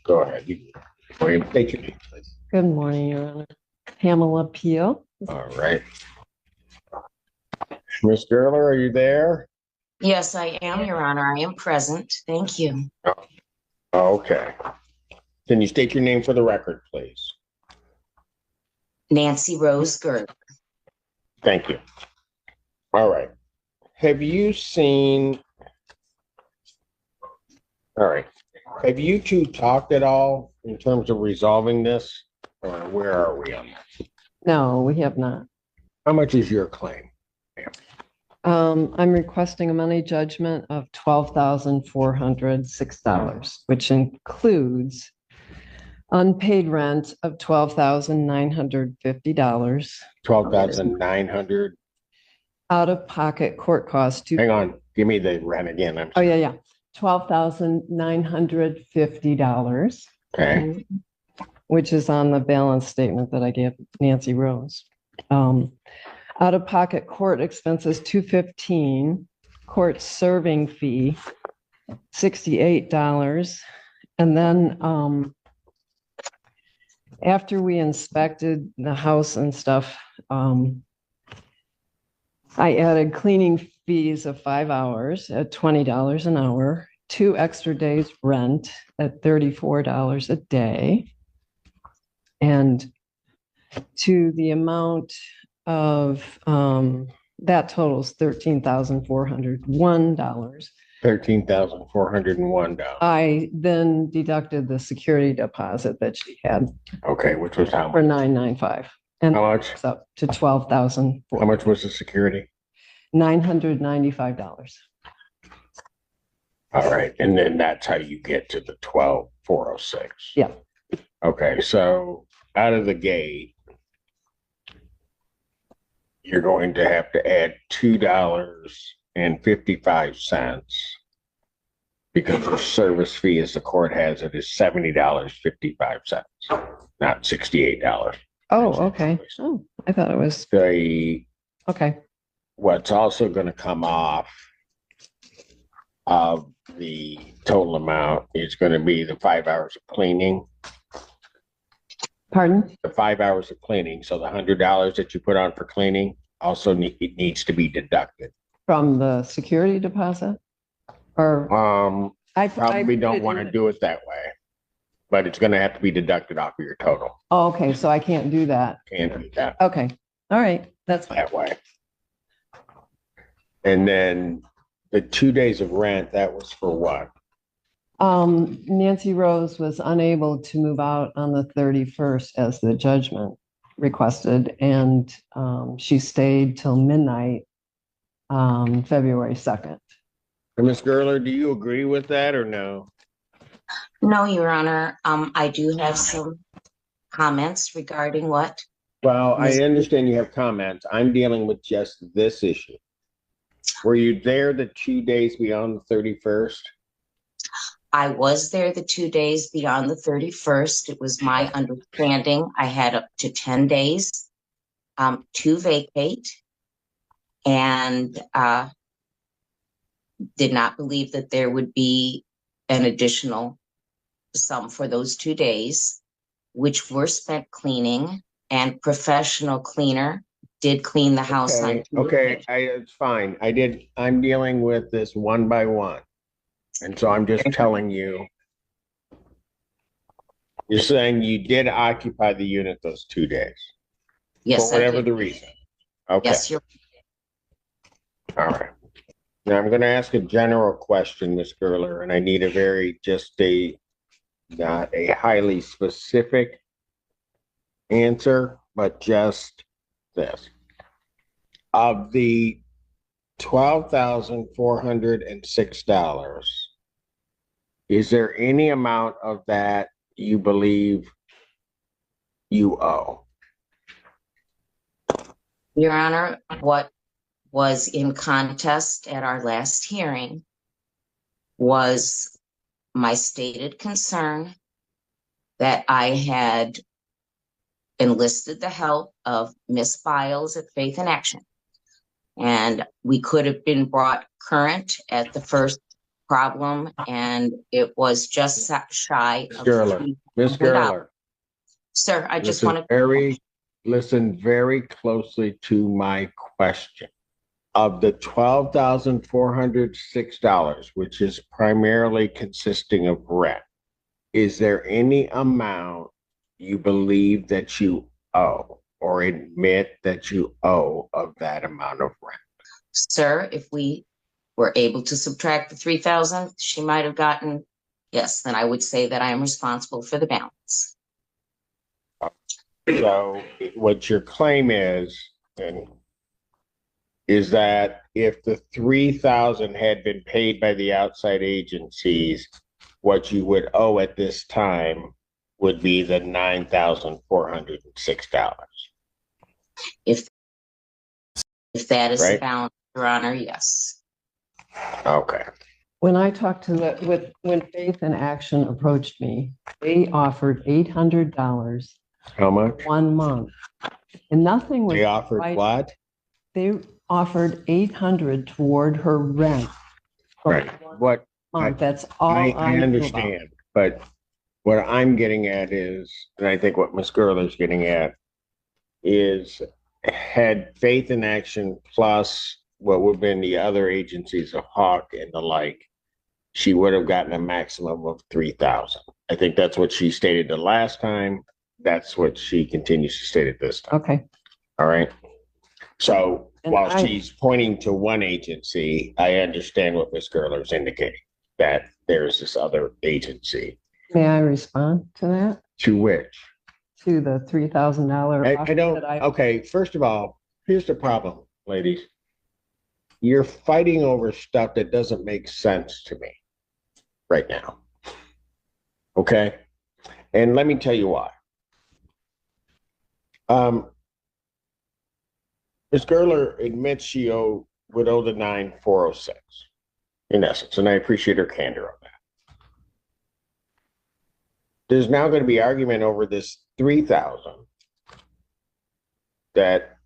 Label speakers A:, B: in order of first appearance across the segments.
A: Go ahead. Take your name, please.
B: Good morning, Your Honor. Pamela Peel.
A: All right. Miss Gerler, are you there?
C: Yes, I am, Your Honor. I am present. Thank you.
A: Okay. Can you state your name for the record, please?
C: Nancy Rose Gerber.
A: Thank you. All right. Have you two talked at all in terms of resolving this? Or where are we on that?
B: No, we have not.
A: How much is your claim?
B: I'm requesting a money judgment of $12,406, which includes unpaid rent of $12,950.
A: $12,900.
B: Out-of-pocket court costs.
A: Hang on. Give me the rent again.
B: Yeah. $12,950.
A: Okay.
B: Which is on the balance statement that I gave Nancy Rose. Out-of-pocket court expenses, $215. Court serving fee, $68. And then after we inspected the house and stuff, I added cleaning fees of 5 hours at $20 an hour, 2 extra days rent at $34 a day. And to the amount of that totals $13,401.
A: $13,401.
B: I then deducted the security deposit that she had.
A: Okay, which was how much?
B: For $995. And
A: how much?
B: It's up to $12,000.
A: How much was the security?
B: $995.
A: All right, and then that's how you get to the 12,406.
B: Yeah.
A: Okay, so out of the gate, you're going to have to add $2.55 because the service fee, as the court has it, is $70.55, not $68.
B: Oh, okay. Oh, I thought it was.
A: Okay. What's also going to come off of the total amount is going to be the 5 hours of cleaning.
B: Pardon?
A: The 5 hours of cleaning. So the $100 that you put on for cleaning also it needs to be deducted
B: from the security deposit. Or
A: I probably don't want to do it that way, but it's going to have to be deducted off of your total.
B: Oh, okay, so I can't do that.
A: Can't do that.
B: Okay, all right, that's fine.
A: That way. And then the 2 days of rent, that was for what?
B: Nancy Rose was unable to move out on the 31st as the judgment requested, and she stayed till midnight on February 2nd.
A: Ms. Gerler, do you agree with that or no?
C: No, Your Honor. I do have some comments regarding what?
A: Well, I understand you have comments. I'm dealing with just this issue. Were you there the 2 days beyond the 31st?
C: I was there the 2 days beyond the 31st. It was my understanding I had up to 10 days to vacate, and did not believe that there would be an additional sum for those 2 days, which were spent cleaning, and professional cleaner did clean the house.
A: Okay, it's fine. I'm dealing with this one by one. And so I'm just telling you, you're saying you did occupy the unit those 2 days.
C: Yes.
A: For whatever the reason. Okay.
C: Yes, you're.
A: All right. Now I'm going to ask a general question, Ms. Gerler, and I need not a highly specific answer, but just this. Of the $12,406, is there any amount of that you believe you owe?
C: Your Honor, what was in contest at our last hearing was my stated concern that I had enlisted the help of Miss Biles at Faith in Action. And we could have been brought current at the first problem, and it was just shy of
A: Gerler, Miss
C: $300.
A: Gerler,
C: Sir, I just
A: listen
C: want to,
A: listen very closely to my question. Of the $12,406, which is primarily consisting of rent, is there any amount you believe that you owe or admit that you owe of that amount of rent?
C: sir, if we were able to subtract the 3,000 she might have gotten, yes, then I would say that I am responsible for the balance.
A: So what your claim is, and is that if the 3,000 had been paid by the outside agencies, what you would owe at this time would be the $9,406,
C: If that is the
A: right?
C: balance, Your Honor, yes.
A: Okay.
B: When I talked to when Faith in Action approached me, they offered $800
A: How much?
B: 1 month. And nothing was.
A: They offered
B: right.
A: what?
B: They offered 800 toward her rent. for
A: Right.
B: 1
A: What
B: month. That's all
A: I
B: knew about.
A: understand, but what I'm getting at is, and I think what Ms. Gerler's getting at is, had Faith in Action plus what would have been the other agencies of Hawk and the like, she would have gotten a maximum of 3,000. I think that's what she stated the last time. That's what she continues to state at this time.
B: Okay.
A: All right. So
B: And
A: while she's pointing to one agency, I understand what Ms. Gerler's indicating, that there's this other agency.
B: May I respond to that?
A: To which?
B: To the $3,000
A: I
B: offer
A: don't,
B: that I.
A: okay, first of all, here's the problem, ladies. You're fighting over stuff that doesn't make sense to me right now. Okay? And let me tell you why. Ms. Gerler admits she would owe the 9,406 in essence, and I appreciate her candor on that. There's now going to be argument over this 3,000 that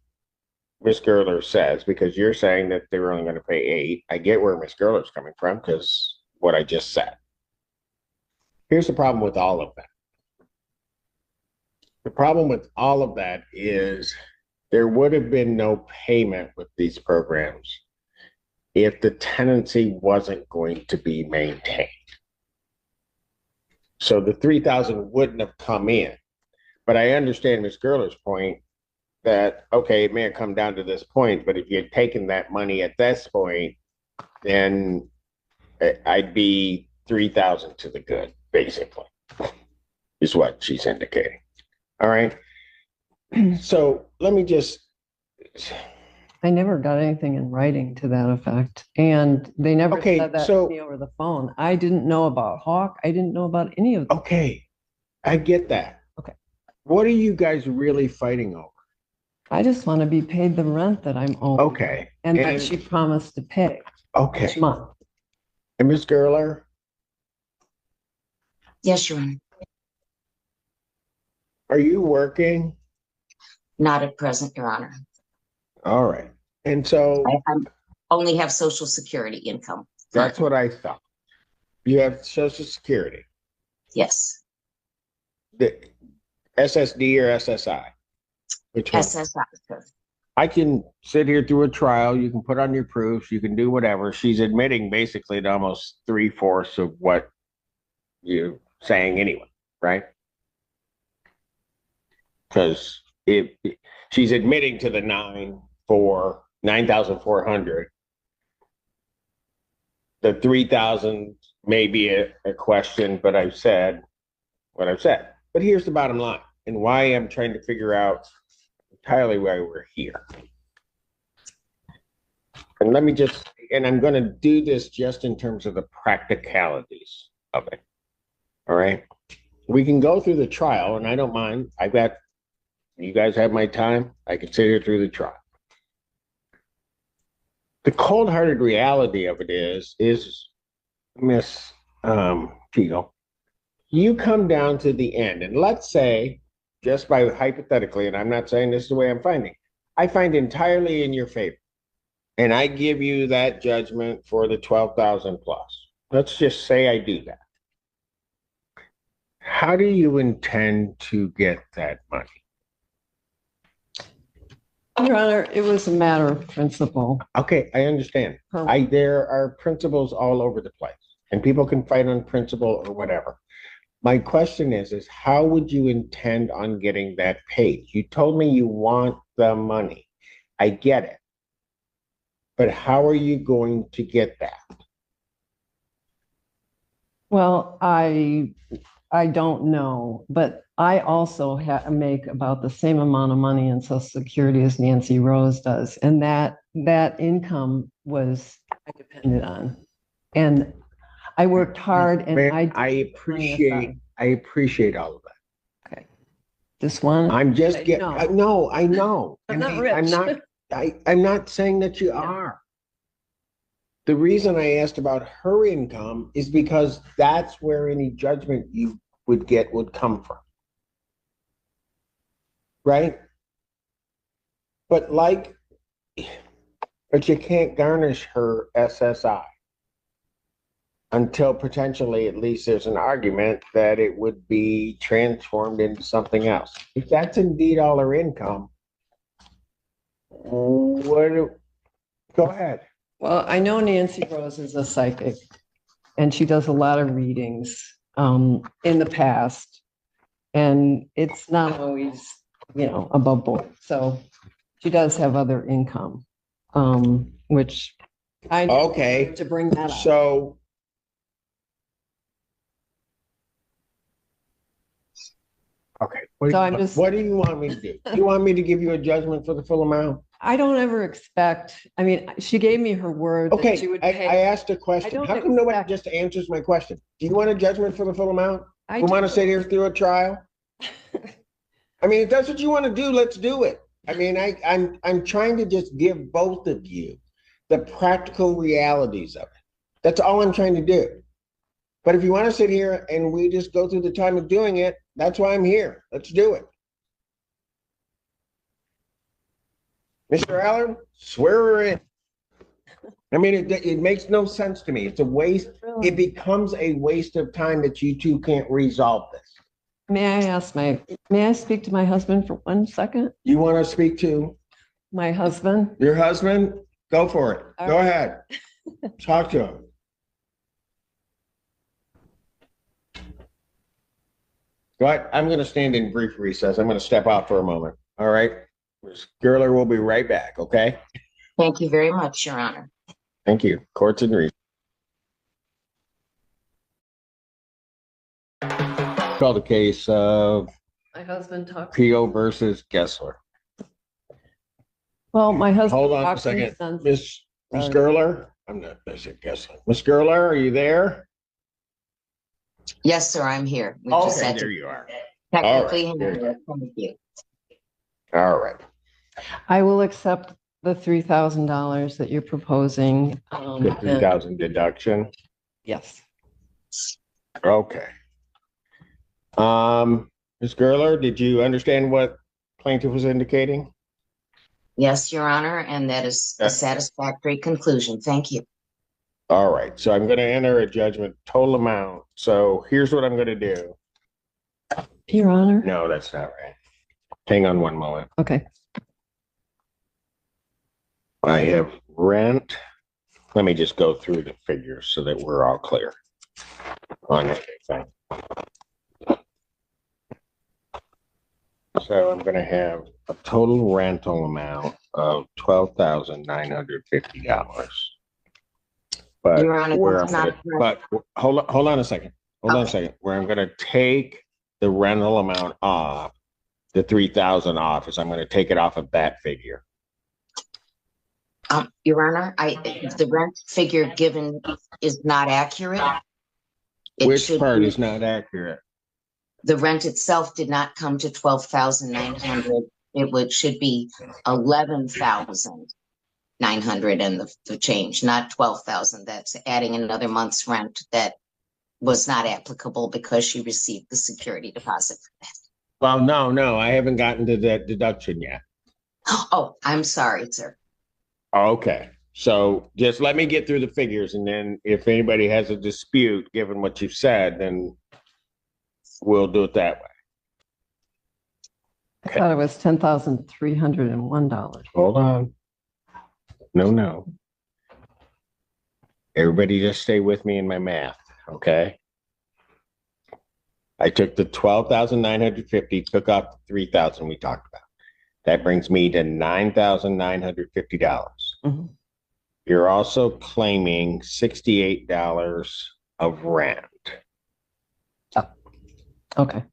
A: Ms. Gerler says, because you're saying that they're only going to pay 8. I get where Ms. Gerler's coming from because what I just said. Here's the problem with all of that. The problem with all of that is there would have been no payment with these programs if the tenancy wasn't going to be maintained. So the 3,000 wouldn't have come in. But I understand Ms. Gerler's point that, okay, it may have come down to this point, but if you had taken that money at this point, then I'd be 3,000 to the good, basically, is what she's indicating. All right. So let me just.
B: I never got anything in writing to that effect. And they never
A: Okay,
B: said that
A: so-
B: to me over the phone. I didn't know about Hawk. I didn't know about any of them.
A: Okay, I get that.
B: Okay.
A: What are you guys really fighting over?
B: I just want to be paid the rent that I'm owed.
A: Okay.
B: And that she promised to pay each
A: Okay.
B: month.
A: And Ms. Gerler,
C: Yes, Your Honor.
A: are you working?
C: Not at present, Your Honor.
A: All right. And so
C: I only have Social Security income.
A: that's what I thought. You have Social Security,
C: Yes,
A: the SSD or SSI? Which one?
C: SSI, sir.
A: I can sit here through a trial. You can put on your proofs. You can do whatever. She's admitting basically to almost 3/4 of what you're saying anyway, right? Because if she's admitting to the 9,400, the 3,000 may be a question, but I've said what I've said. But here's the bottom line, and why I'm trying to figure out entirely why we're here. And let me just, and I'm going to do this just in terms of the practicalities of it. All right. We can go through the trial, and I don't mind. You guys have my time. I can sit here through the trial. The cold-hearted reality of it is Miss Teagle, you come down to the end, and let's say, just by hypothetically, and I'm not saying this is the way I'm finding, I find entirely in your favor, and I give you that judgment for the 12,000 plus. let's just say I do that. How do you intend to get that money?
B: Your Honor, it was a matter of principle.
A: Okay, I understand.
B: Her-
A: There are principles all over the place, and people can fight on principle or whatever. My question is how would you intend on getting that paid? You told me you want the money. I get it. But how are you going to get that?
B: Well, I don't know, but I also make about the same amount of money in Social Security as Nancy Rose does, and that income was I depended on, and I worked hard, and
A: Man,
B: I
A: I appreciate all of that.
B: okay. Just one.
A: I'm just
B: say
A: getting,
B: no.
A: I know.
B: I'm not
A: I'm
B: rich.
A: not, I'm not saying that you are. The reason I asked about her income is because that's where any judgment you would get would come from. Right? But but you can't garnish her SSI until potentially at least there's an argument that it would be transformed into something else. If that's indeed all her income, go ahead.
B: Well, I know Nancy Rose is a psychic, and she does a lot of readings in the past, and it's not always, above board. So she does have other income, which I
A: Okay.
B: to bring that up.
A: So okay. What do you want me to do? Do you want me to give you a judgment for the full amount?
B: I don't ever expect, I mean, she gave me her word that
A: Okay,
B: she would
A: I
B: pay.
A: asked a question.
B: don't
A: How come nobody
B: expect-
A: just answers my question? Do you want a judgment for the full amount?
B: I
A: You want to
B: do.
A: sit here through a trial? I mean, if that's what you want to do, let's do it. I mean, I'm trying to just give both of you the practical realities of it. That's all I'm trying to do. But if you want to sit here and we just go through the time of doing it, that's why I'm here. Let's do it. Mr. Allen, swear her in. I mean, it makes no sense to me. It's a waste.
B: Really?
A: It becomes a waste of time that you two can't resolve this.
B: May I speak to my husband for 1 second?
A: You want to speak to
B: My husband?
A: your husband? Go for it.
B: All
A: Go
B: right.
A: ahead. Talk to him. Go ahead. I'm going to stand in brief recess. I'm going to step out for a moment. All right. Ms. Gerler will be right back. Okay.
C: Thank you very much, Your Honor.
A: Thank you. Court's in recess. Call the case of
B: My husband talks.
A: Pio versus Gessler.
B: Well, my husband.
A: Hold on a
B: talks
A: second.
B: and
A: Miss
B: Sorry.
A: Gerler? I'm not, I said Gessler. Miss Gerler, are you there?
C: Yes, sir, I'm here. We just
A: Okay,
C: had
A: there
C: to
A: you are.
C: technically
A: All right.
C: handle it. Thank you.
A: All right.
B: I will accept the $3,000 that you're proposing.
A: The 3,000 deduction.
B: Yes.
A: Okay. Ms. Gerler, did you understand what plaintiff was indicating?
C: Yes, Your Honor, and that is a satisfactory conclusion. Thank you.
A: All right. So I'm going to enter a judgment total amount. So here's what I'm going to do.
B: Your Honor?
A: No, that's not right. Hang on one moment.
B: Okay.
A: I have rent. Let me just go through the figures so that we're all clear on everything. So I'm going to have a total rental amount of $12,950. But
C: Your Honor,
A: where
C: that's
A: I'm
C: not
A: gonna, but hold on a second. Hold on a second. Where I'm going to take the rental amount off, the 3,000 off, is I'm going to take it off of that figure.
C: Your Honor, the rent figure given is not accurate.
A: Which part is not accurate?
C: The rent itself did not come to 12,900. Should be 11,900 and the change, not 12,000. That's adding another month's rent that was not applicable because she received the security deposit for that.
A: Well, no, I haven't gotten to that deduction yet.
C: Oh, I'm sorry, sir.
A: Okay. So just let me get through the figures, and then if anybody has a dispute, given what you've said, then we'll do it that way.
B: I thought it was $10,301.
A: Hold on. No. Everybody just stay with me in my math, okay? I took the 12,950, took off the 3,000 we talked about. That brings me to $9,950.
B: Mhm.
A: You're also claiming $68 of rent.
B: Okay.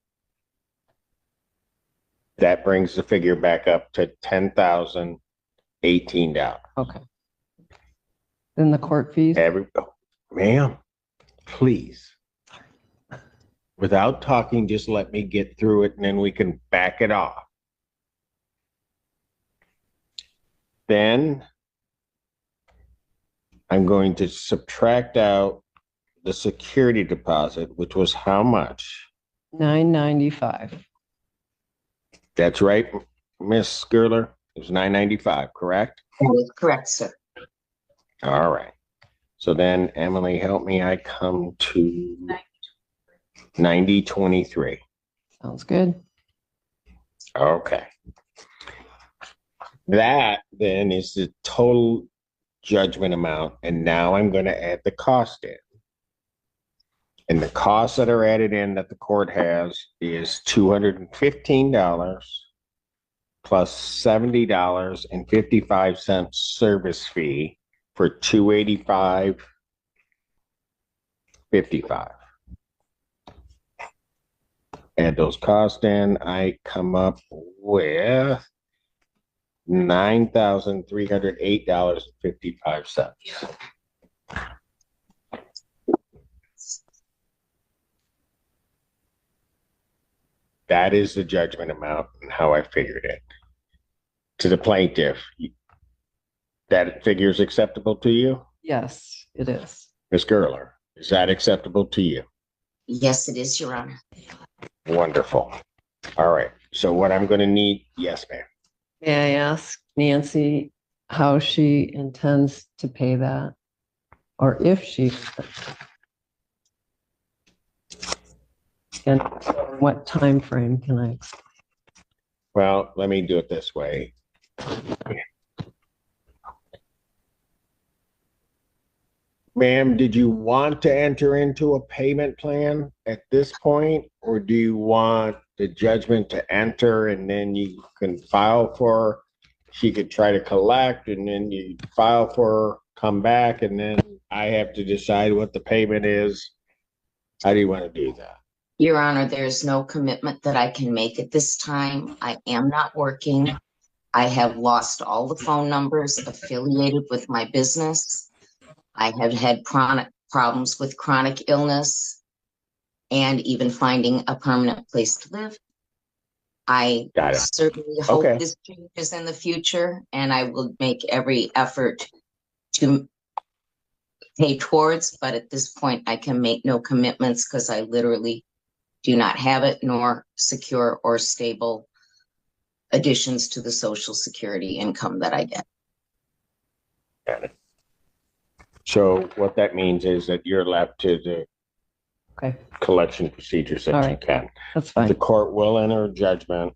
A: That brings the figure back up to $10,018.
B: Okay. Then the court fees?
A: Ma'am, please. Without talking, just let me get through it and then we can back it off. Then I'm going to subtract out the security deposit, which was how much?
B: $995.
A: That's right, Miss Gerler. It was $995, correct?
C: That is correct, sir.
A: All right. So then, Emily, help me. I come to 9023.
B: Sounds good.
A: Okay. That then is the total judgment amount. And now I'm going to add the cost in. And the costs that are added in that the court has is $215 plus $70.55 service fee for $285.55. Add those costs in, I come up with $9,308.55. That is the judgment amount and how I figured it. To the plaintiff, that figure is acceptable to you?
B: Yes, it is.
A: Ms. Gerler, is that acceptable to you?
C: Yes, it is, Your Honor.
A: Wonderful. All right. So what I'm going to need, yes, ma'am.
B: May I ask Nancy how she intends to pay that? Or if she, and what time frame can I expect?
A: Well, let me do it this way. Ma'am, did you want to enter into a payment plan at this point? Or do you want the judgment to enter and then you can file for, she could try to collect and then you file for, come back, and then I have to decide what the payment is? How do you want to do that?
C: Your Honor, there's no commitment that I can make at this time. I am not working. I have lost all the phone numbers affiliated with my business. I have had chronic problems with chronic illness and even finding a permanent place to live. I
A: Got it.
C: certainly hope
A: Okay.
C: this changes in the future, and I will make every effort to pay towards, but at this point, I can make no commitments because I literally do not have it, nor secure or stable additions to the Social Security income that I get.
A: Got it. So what that means is that you're left to the
B: Okay,
A: collection procedures that
B: All
A: you
B: right.
A: can.
B: that's
A: The
B: fine.
A: court will enter judgment.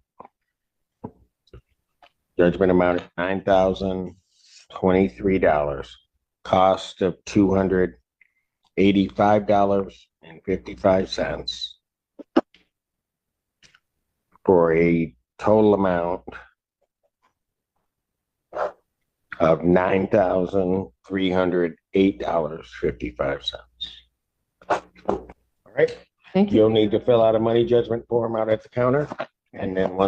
A: Judgment amount is $9,023. Cost of $285.55 for a total amount of $9,308.55. All right.
B: Thank you.
A: You'll need to fill out a money judgment form out at the counter. And then once